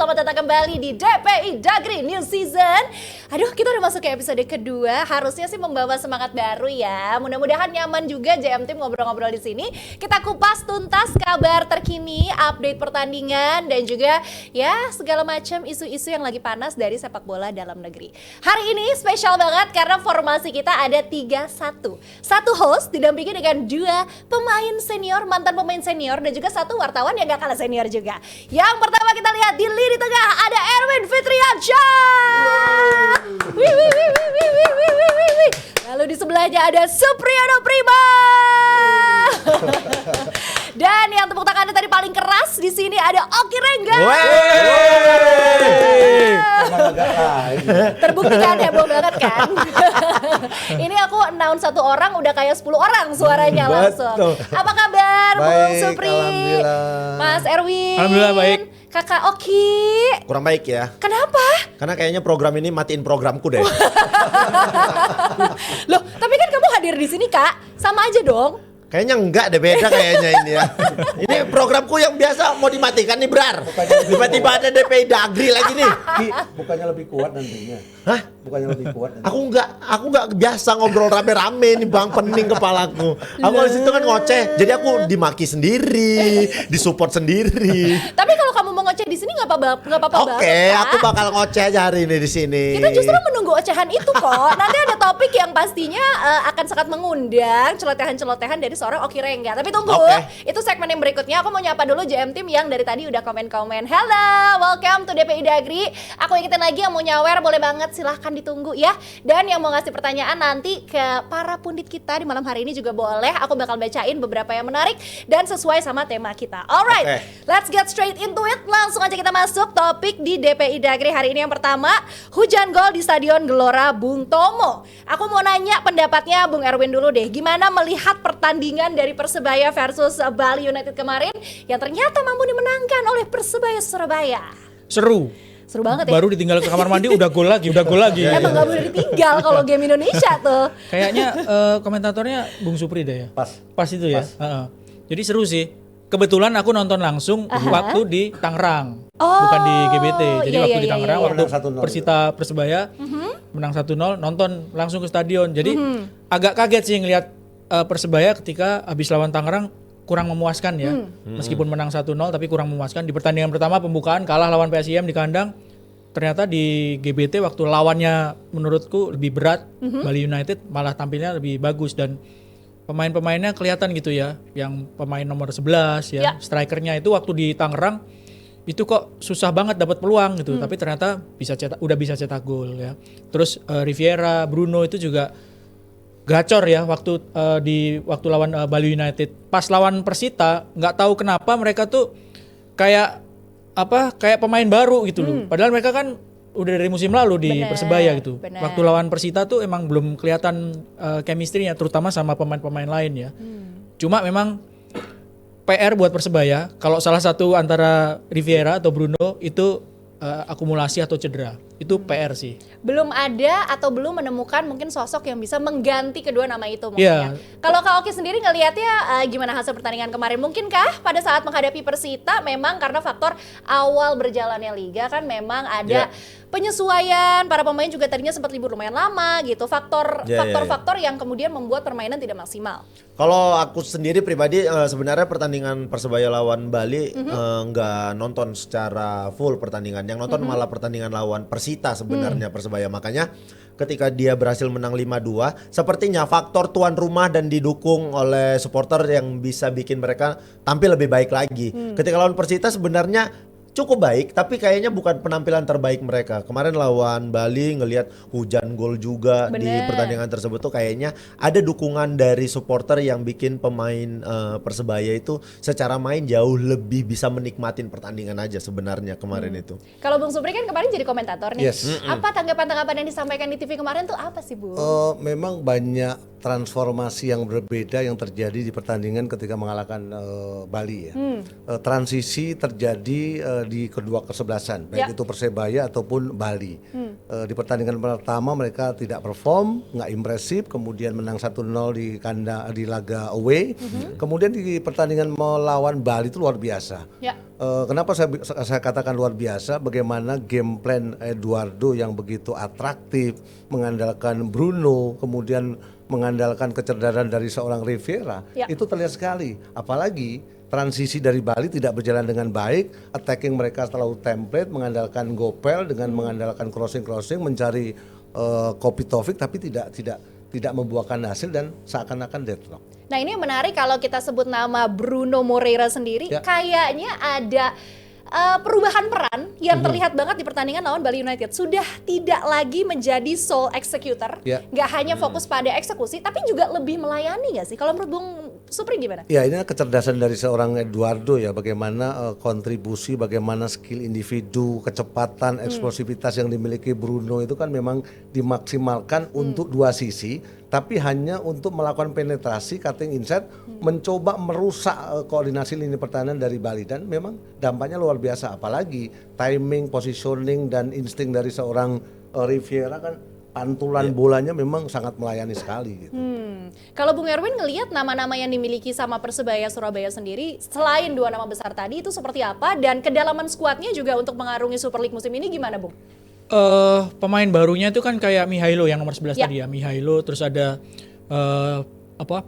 selamat datang kembali di DPI Dagri New Season. Aduh, kita udah masuk ke episode kedua. Harusnya sih membawa semangat baru ya. Mudah-mudahan nyaman juga JM Team ngobrol-ngobrol di sini. Kita kupas tuntas kabar terkini, update pertandingan dan juga ya segala macam isu-isu yang lagi panas dari sepak bola dalam negeri. Hari ini spesial banget karena formasi kita ada 3-1. Satu host didampingi dengan dua pemain senior, mantan pemain senior dan juga satu wartawan yang gak kalah senior juga. Yang pertama kita lihat di lini tengah ada Erwin Fitriansyah. Lalu di sebelahnya ada Supriyono Prima. Dan yang tepuk tangannya tadi paling keras di sini ada Oki Rengga. Terbukti kan, heboh banget kan. Ini aku announce satu orang udah kayak 10 orang suaranya langsung. Apa kabar Bung Supri? Mas Erwin? Alhamdulillah baik. Kakak Oki? Kurang baik ya. Kenapa? Karena kayaknya program ini matiin programku deh. Loh, tapi kan kamu hadir di sini Kak, sama aja dong. Kayaknya enggak deh, beda kayaknya ini ya. Ini programku yang biasa mau dimatikan nih Brar. Tiba-tiba ada DPI Dagri lagi nih. Bukannya lebih kuat nantinya? Hah? Bukannya lebih kuat nantinya? Aku enggak biasa ngobrol rame-rame nih Bang, pening kepalaku. Aku di situ kan ngoceh, jadi aku dimaki sendiri, disupport sendiri. Tapi kalau kamu mau ngoceh di sini nggak apa-apa banget. Oke, Kak. aku bakal ngoceh aja hari ini di sini. Kita justru menunggu ocehan itu kok. Nanti ada topik yang pastinya akan sangat mengundang celotehan-celotehan dari seorang Oki Rengga. Tapi tunggu, itu segmen yang berikutnya. Aku mau nyapa dulu JM Team yang dari tadi udah komen-komen. Hello, welcome to DPI Dagri. Aku ingetin lagi yang mau nyawer boleh banget, silahkan ditunggu ya. Dan yang mau ngasih pertanyaan nanti ke para pundit kita di malam hari ini juga boleh. Aku bakal bacain beberapa yang menarik dan sesuai sama tema kita. Alright, let's get straight into it. Langsung aja kita masuk topik di DPI Dagri hari ini. Yang pertama, hujan gol di Stadion Gelora Bung Tomo. Aku mau nanya pendapatnya Bung Erwin dulu deh. Gimana melihat pertandingan dari Persebaya versus Bali United kemarin yang ternyata mampu dimenangkan oleh Persebaya Surabaya? Seru Banget ya. Baru ditinggal ke kamar mandi udah gol lagi. Emang gak boleh ditinggal kalau game Indonesia tuh. Kayaknya komentatornya Bung Supri deh ya. Pas itu ya. Jadi seru sih. Kebetulan aku nonton langsung waktu di Tangerang, bukan di GBT. Jadi waktu di Tangerang waktu Persebaya menang 1-0, nonton langsung ke stadion. Jadi agak kaget sih ngelihat Persebaya ketika habis lawan Tangerang kurang memuaskan ya. Meskipun menang 1-0 tapi kurang memuaskan. Di pertandingan pertama pembukaan kalah lawan PSIM di kandang. Ternyata di GBT waktu lawannya menurutku lebih berat, Bali United malah tampilnya lebih bagus dan pemain-pemainnya kelihatan gitu ya. Yang pemain nomor 11 ya, strikernya itu waktu di Tangerang itu kok susah banget dapat peluang gitu. Tapi ternyata udah bisa cetak gol ya. Terus Riviera, Bruno itu juga gacor ya waktu lawan Bali United. Pas lawan Persita nggak tahu kenapa mereka tuh kayak pemain baru gitu loh. Padahal mereka kan udah dari musim lalu di Persebaya gitu. Waktu lawan Persita tuh emang belum kelihatan chemistry-nya terutama sama pemain-pemain lain ya. Cuma memang PR buat Persebaya kalau salah satu antara Riviera atau Bruno itu akumulasi atau cedera. Itu PR sih. Belum ada atau belum menemukan mungkin sosok yang bisa mengganti kedua nama itu mungkin ya. Kalau Kak Oki sendiri ngelihatnya gimana hasil pertandingan kemarin? Mungkinkah pada saat menghadapi Persita memang karena faktor awal berjalannya liga kan memang ada penyesuaian, para pemain juga tadinya sempat libur lumayan lama gitu. Faktor-faktor yang kemudian membuat permainan tidak maksimal. Kalau aku sendiri pribadi sebenarnya pertandingan Persebaya lawan Bali nggak nonton secara full pertandingan. Yang nonton malah pertandingan lawan Persita sebenarnya Persebaya. Makanya ketika dia berhasil menang 5-2, sepertinya faktor tuan rumah dan didukung oleh supporter yang bisa bikin mereka tampil lebih baik lagi. Ketika lawan Persita sebenarnya cukup baik, tapi kayaknya bukan penampilan terbaik mereka. Kemarin lawan Bali ngelihat hujan gol juga di pertandingan tersebut tuh kayaknya ada dukungan dari supporter yang bikin pemain Persebaya itu secara main jauh lebih bisa menikmatin pertandingan aja sebenarnya kemarin itu. Kalau Bung Supri kan kemarin jadi komentator nih. Apa tanggapan-tanggapan yang disampaikan di TV kemarin tuh apa sih Bu? Memang banyak transformasi yang berbeda yang terjadi di pertandingan ketika mengalahkan Bali ya. Transisi terjadi di kedua kesebelasan, baik itu Persebaya ataupun Bali. Di pertandingan pertama mereka tidak perform, nggak impresif, kemudian menang 1-0 di laga away. Kemudian di pertandingan melawan Bali itu luar biasa. Ya. Kenapa saya katakan luar biasa? Bagaimana game plan Eduardo yang begitu atraktif, mengandalkan Bruno, kemudian mengandalkan kecerdasan dari seorang Rivera, itu terlihat sekali. Apalagi transisi dari Bali tidak berjalan dengan baik, attacking mereka terlalu template, mengandalkan Gopel dengan mengandalkan crossing, mencari Kopi Taufik, tapi tidak membuahkan hasil dan seakan-akan deadlock. Nah ini yang menarik kalau kita sebut nama Bruno Moreira sendiri, kayaknya ada perubahan peran yang terlihat banget di pertandingan lawan Bali United. Sudah tidak lagi menjadi sole executor, nggak hanya fokus pada eksekusi, tapi juga lebih melayani nggak sih? Kalau menurut Bung Supri gimana? Ya ini kecerdasan dari seorang Eduardo ya, bagaimana kontribusi, bagaimana skill individu, kecepatan, eksplosivitas yang dimiliki Bruno itu kan memang dimaksimalkan untuk dua sisi, tapi hanya untuk melakukan penetrasi, cutting inside, mencoba merusak koordinasi lini pertahanan dari Bali, dan memang dampaknya luar biasa. Apalagi timing, positioning, dan insting dari seorang Rivera kan pantulan bolanya memang sangat melayani sekali gitu. Kalau Bung Erwin ngelihat nama-nama yang dimiliki sama Persebaya Surabaya sendiri, selain dua nama besar tadi itu seperti apa, dan kedalaman skuadnya juga untuk mengarungi Super League musim ini gimana, Bung? Pemain barunya itu kan kayak Mihailo yang nomor 11 tadi ya, Mihailo, terus ada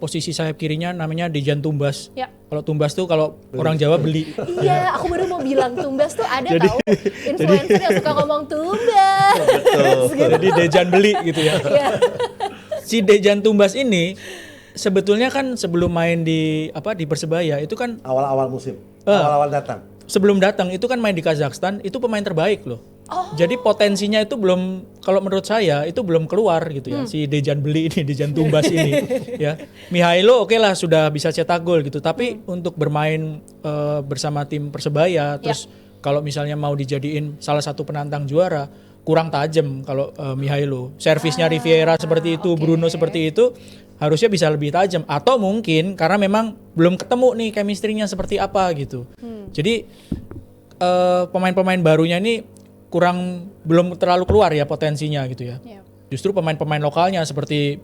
posisi sayap kirinya namanya Dejan Tumbas. Kalau Tumbas tuh kalau orang Jawa beli. Iya, aku baru mau bilang Tumbas tuh ada tahu influencer yang suka ngomong Tumbas. Jadi Dejan beli gitu ya. Si Dejan Tumbas ini sebetulnya kan sebelum main di Persebaya itu kan awal-awal musim, awal-awal datang. Sebelum datang itu kan main di Kazakhstan, itu pemain terbaik loh. Jadi potensinya itu belum, kalau menurut saya itu belum keluar gitu ya, si Dejan beli ini, Dejan Tumbas ini ya. Mihailo oke lah sudah bisa cetak gol gitu, tapi untuk bermain bersama tim Persebaya terus kalau misalnya mau dijadiin salah satu penantang juara kurang tajam kalau Mihailo. Servisnya Rivera seperti itu, Bruno seperti itu, harusnya bisa lebih tajam, atau mungkin karena memang belum ketemu nih chemistry-nya seperti apa gitu. Jadi pemain-pemain barunya ini belum terlalu keluar ya potensinya gitu ya. Justru pemain-pemain lokalnya seperti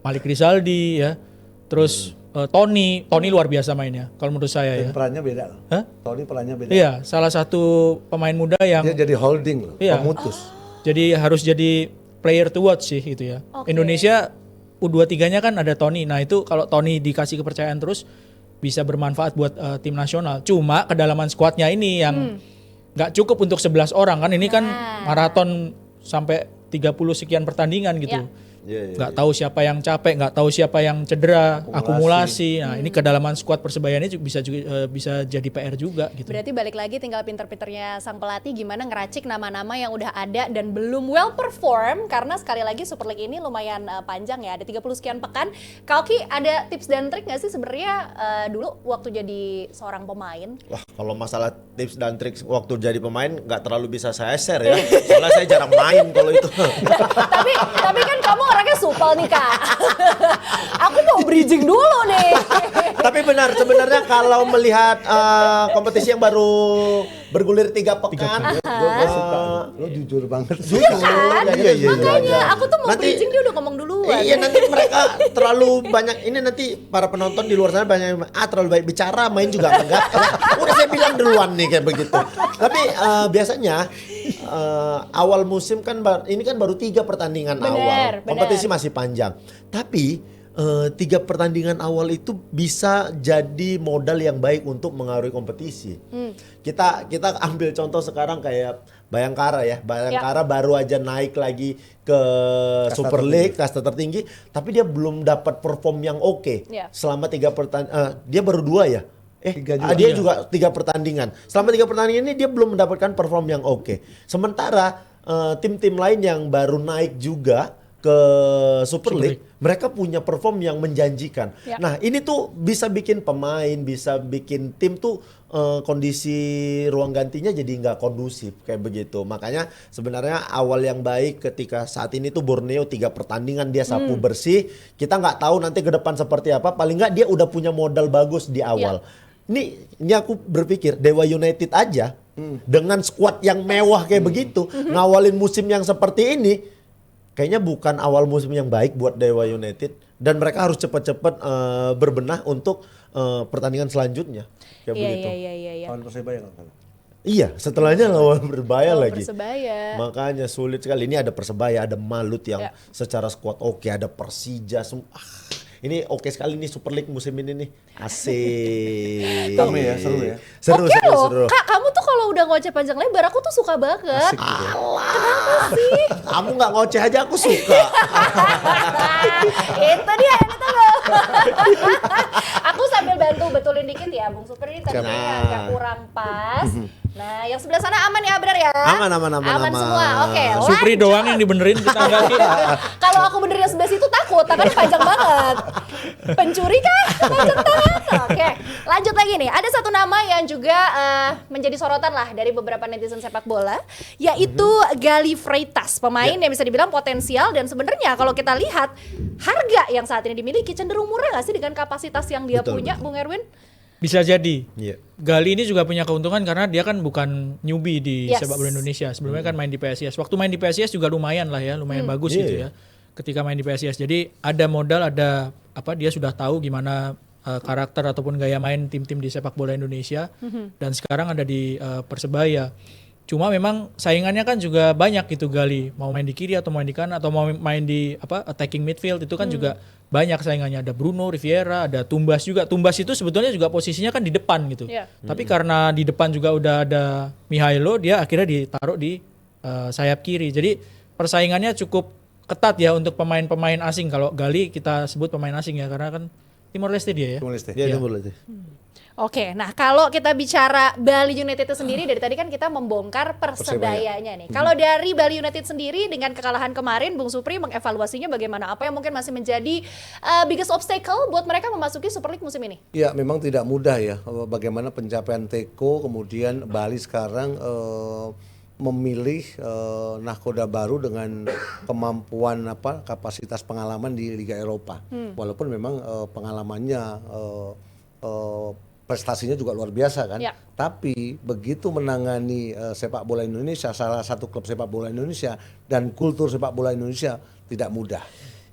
Malik Rizaldi ya, terus Tony luar biasa mainnya kalau menurut saya ya. Perannya beda loh. Tony perannya beda. Iya, salah satu pemain muda yang dia jadi holding loh, pemutus. Jadi harus jadi player to watch sih gitu ya. Indonesia U23-nya kan ada Tony. Nah, itu kalau Tony dikasih kepercayaan terus bisa bermanfaat buat tim nasional. Cuma kedalaman skuadnya ini yang nggak cukup untuk 11 orang kan, ini kan maraton sampai 30 sekian pertandingan gitu. Nggak tahu siapa yang capek, nggak tahu siapa yang cedera, akumulasi. Nah ini kedalaman skuad Persebaya ini bisa jadi PR juga gitu. Berarti balik lagi tinggal pinter-pinternya sang pelatih gimana ngeracik nama-nama yang udah ada dan belum well perform, karena sekali lagi Super League ini lumayan panjang ya, ada 30 sekian pekan. Kak Oki ada tips dan trik nggak sih sebenarnya dulu waktu jadi seorang pemain? Wah, kalau masalah tips dan trik waktu jadi pemain nggak terlalu bisa saya share ya, soalnya saya jarang main kalau itu. tapi kan kamu orangnya supel nih Kak. Aku mau bridging dulu nih. Tapi benar sebenarnya kalau melihat kompetisi yang baru bergulir 3 pekan, gue suka. Lo jujur banget. Jujur. Makanya aku tuh mau bridging, dia udah ngomong duluan. Iya, nanti mereka terlalu banyak, ini nanti para penonton di luar sana banyak terlalu baik bicara, main juga enggak. Udah saya bilang duluan nih kayak begitu. Tapi biasanya awal musim kan ini kan baru 3 pertandingan awal. Kompetisi masih panjang. Tapi 3 pertandingan awal itu bisa jadi modal yang baik untuk mengaruhi kompetisi. Kita ambil contoh sekarang kayak Bayangkara ya. Bayangkara baru aja naik lagi ke Super League, kasta tertinggi, tapi dia belum dapat perform yang oke. Selama 3 pertandingan, dia baru 2 ya. Dia juga 3 pertandingan. Selama 3 pertandingan ini dia belum mendapatkan perform yang oke. Sementara tim-tim lain yang baru naik juga ke Super League, mereka punya perform yang menjanjikan. Nah, ini tuh bisa bikin pemain, bisa bikin tim tuh kondisi ruang gantinya jadi nggak kondusif kayak begitu. Makanya sebenarnya awal yang baik ketika saat ini tuh Borneo 3 pertandingan dia sapu bersih. Kita nggak tahu nanti ke depan seperti apa. Paling nggak dia udah punya modal bagus di awal. Ini aku berpikir Dewa United aja dengan skuad yang mewah kayak begitu, ngawalin musim yang seperti ini, kayaknya bukan awal musim yang baik buat Dewa United dan mereka harus cepat-cepat berbenah untuk pertandingan selanjutnya. Kayak begitu. Iya. Lawan Persebaya kan? Iya, setelahnya lawan Persebaya lagi. Persebaya. Makanya sulit sekali. Ini ada Persebaya, ada Malut yang secara skuad oke, ada Persija. Ini oke sekali nih Super League musim ini nih. Asik. Rame ya, seru ya. Seru. Kak, kamu tuh kalau udah ngoceh panjang lebar, aku tuh suka banget. Asik gitu ya. Kenapa sih? Kamu nggak ngoceh aja aku suka. Itu dia yang ketemu. Aku sambil bantu betulin dikit ya, Bung Super ini tadinya agak kurang pas. Nah, yang sebelah sana aman ya, benar ya? Aman. Aman semua. Oke, Supri lanjut. doang yang dibenerin kita enggak sih. Kalau aku benerin sebelah situ takut, tangannya panjang banget. Pencuri kah? Panjang tangan. Oke, lanjut lagi nih. Ada satu nama yang juga menjadi sorotan lah dari beberapa netizen sepak bola, yaitu Gali Freitas, pemain yang bisa dibilang potensial dan sebenarnya kalau kita lihat harga yang saat ini dimiliki cenderung murah nggak sih dengan kapasitas yang dia punya, Bung Erwin? Bisa jadi. Iya. Gali ini juga punya keuntungan karena dia kan bukan newbie di sepak bola Indonesia. Sebelumnya kan main di PSIS. Waktu main di PSIS juga lumayan lah ya, lumayan bagus gitu ya. Ketika main di PSIS. Jadi ada modal, ada dia sudah tahu gimana karakter ataupun gaya main tim-tim di sepak bola Indonesia. Dan sekarang ada di Persebaya. Cuma memang saingannya kan juga banyak gitu Gali. Mau main di kiri atau main di kanan atau mau main di attacking midfield itu kan juga banyak saingannya. Ada Bruno, Riviera, ada Tumbas juga. Tumbas itu sebetulnya juga posisinya kan di depan gitu. Tapi karena di depan juga udah ada Mihailo, dia akhirnya ditaruh di sayap kiri. Jadi persaingannya cukup ketat ya untuk pemain-pemain asing. Kalau Gali kita sebut pemain asing ya karena kan Timor Leste dia ya. Timor Leste. Iya, Timor Leste. Oke, nah kalau kita bicara Bali United itu sendiri, dari tadi kan kita membongkar Persebayanya nih. Kalau dari Bali United sendiri dengan kekalahan kemarin, Bung Supri mengevaluasinya bagaimana? Apa yang mungkin masih menjadi biggest obstacle buat mereka memasuki Super League musim ini? Ya memang tidak mudah ya bagaimana pencapaian Teko, kemudian Bali sekarang memilih nahkoda baru dengan kemampuan kapasitas pengalaman di Liga Eropa. Walaupun memang pengalamannya prestasinya juga luar biasa kan. Tapi begitu menangani sepak bola Indonesia, salah satu klub sepak bola Indonesia dan kultur sepak bola Indonesia tidak mudah.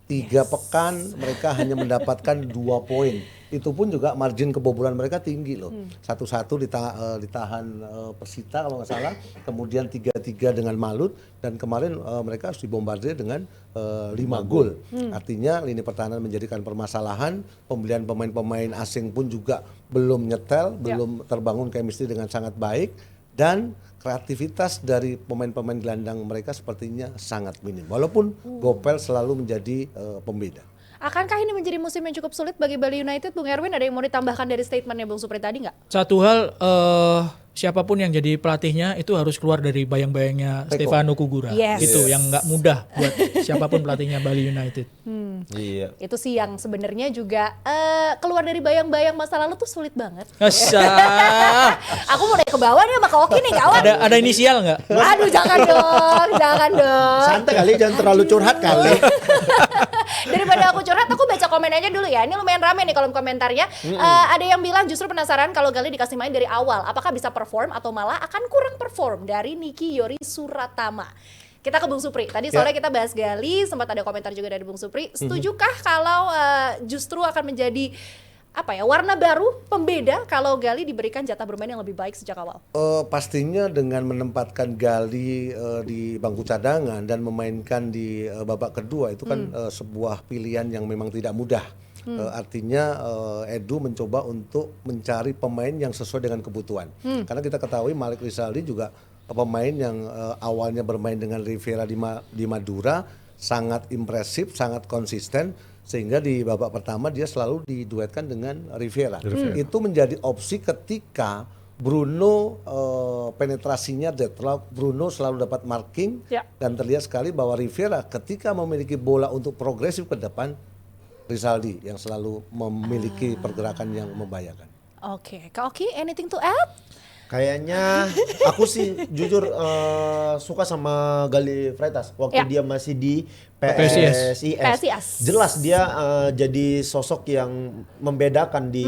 3 pekan mereka hanya mendapatkan 2 poin. Itu pun juga margin kebobolan mereka tinggi loh. 1-1 ditahan Persita kalau nggak salah, kemudian 3-3 dengan Malut, dan kemarin mereka harus dibombardir dengan 5 gol. Artinya lini pertahanan menjadikan permasalahan, pembelian pemain-pemain asing pun juga belum nyetel, belum terbangun chemistry dengan sangat baik, dan kreativitas dari pemain-pemain gelandang mereka sepertinya sangat minim. Walaupun Gopel selalu menjadi pembeda. Akankah ini menjadi musim yang cukup sulit bagi Bali United, Bung Erwin? Ada yang mau ditambahkan dari statementnya Bung Supri tadi nggak? Satu hal, siapapun yang jadi pelatihnya itu harus keluar dari bayang-bayangnya Stefano Kugura. Itu yang nggak mudah buat siapapun pelatihnya Bali United. Iya. Itu sih yang sebenarnya juga keluar dari bayang-bayang masa lalu tuh sulit banget. Aku mau naik ke bawah nih sama Kak Oki nih kawan. Ada inisial nggak? Aduh jangan dong. Santai kali, jangan terlalu curhat kali. Daripada aku curhat, aku baca komen aja dulu ya. Ini lumayan rame nih kolom komentarnya. Ada yang bilang justru penasaran kalau Gali dikasih main dari awal, apakah bisa perform atau malah akan kurang perform, dari Niki Yori Suratama. Kita ke Bung Supri. Tadi soalnya kita bahas Gali, sempat ada komentar juga dari Bung Supri. Setujukah kalau justru akan menjadi warna baru, pembeda kalau Gali diberikan jatah bermain yang lebih baik sejak awal? Pastinya dengan menempatkan Gali di bangku cadangan dan memainkan di babak kedua itu kan sebuah pilihan yang memang tidak mudah. Artinya Edu mencoba untuk mencari pemain yang sesuai dengan kebutuhan. Karena kita ketahui Malik Rizaldi juga pemain yang awalnya bermain dengan Rivera di Madura, sangat impresif, sangat konsisten, sehingga di babak pertama dia selalu diduetkan dengan Rivera. Itu menjadi opsi ketika Bruno penetrasinya deadlock, Bruno selalu dapat marking, dan terlihat sekali bahwa Rivera ketika memiliki bola untuk progresif ke depan, Rizaldi yang selalu memiliki pergerakan yang membahayakan. Oke, Kak Oki, anything to add? Kayaknya aku sih jujur suka sama Gali Freitas waktu dia masih di PSIS. Jelas dia jadi sosok yang membedakan di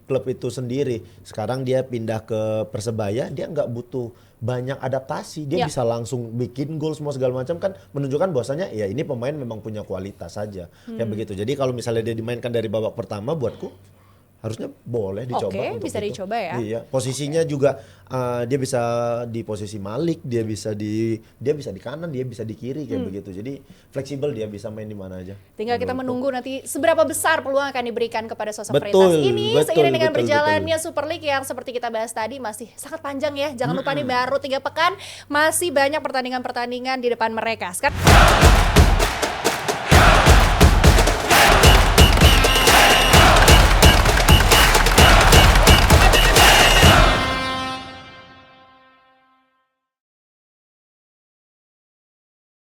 klub itu sendiri. Sekarang dia pindah ke Persebaya, dia nggak butuh banyak adaptasi, dia bisa langsung bikin gol semua segala macam, kan menunjukkan bahwasanya ya ini pemain memang punya kualitas saja kayak begitu. Jadi kalau misalnya dia dimainkan dari babak pertama, buatku harusnya boleh dicoba. Oke, bisa dicoba ya. Iya, posisinya juga dia bisa di posisi Malik, dia bisa di kanan, dia bisa di kiri kayak begitu. Jadi fleksibel, dia bisa main di mana aja. Tinggal kita menunggu nanti seberapa besar peluang akan diberikan kepada sosok Freitas ini seiring dengan berjalannya Super League yang seperti kita bahas tadi masih sangat panjang ya. Jangan lupa nih baru 3 pekan masih banyak pertandingan-pertandingan di depan mereka. Sekarang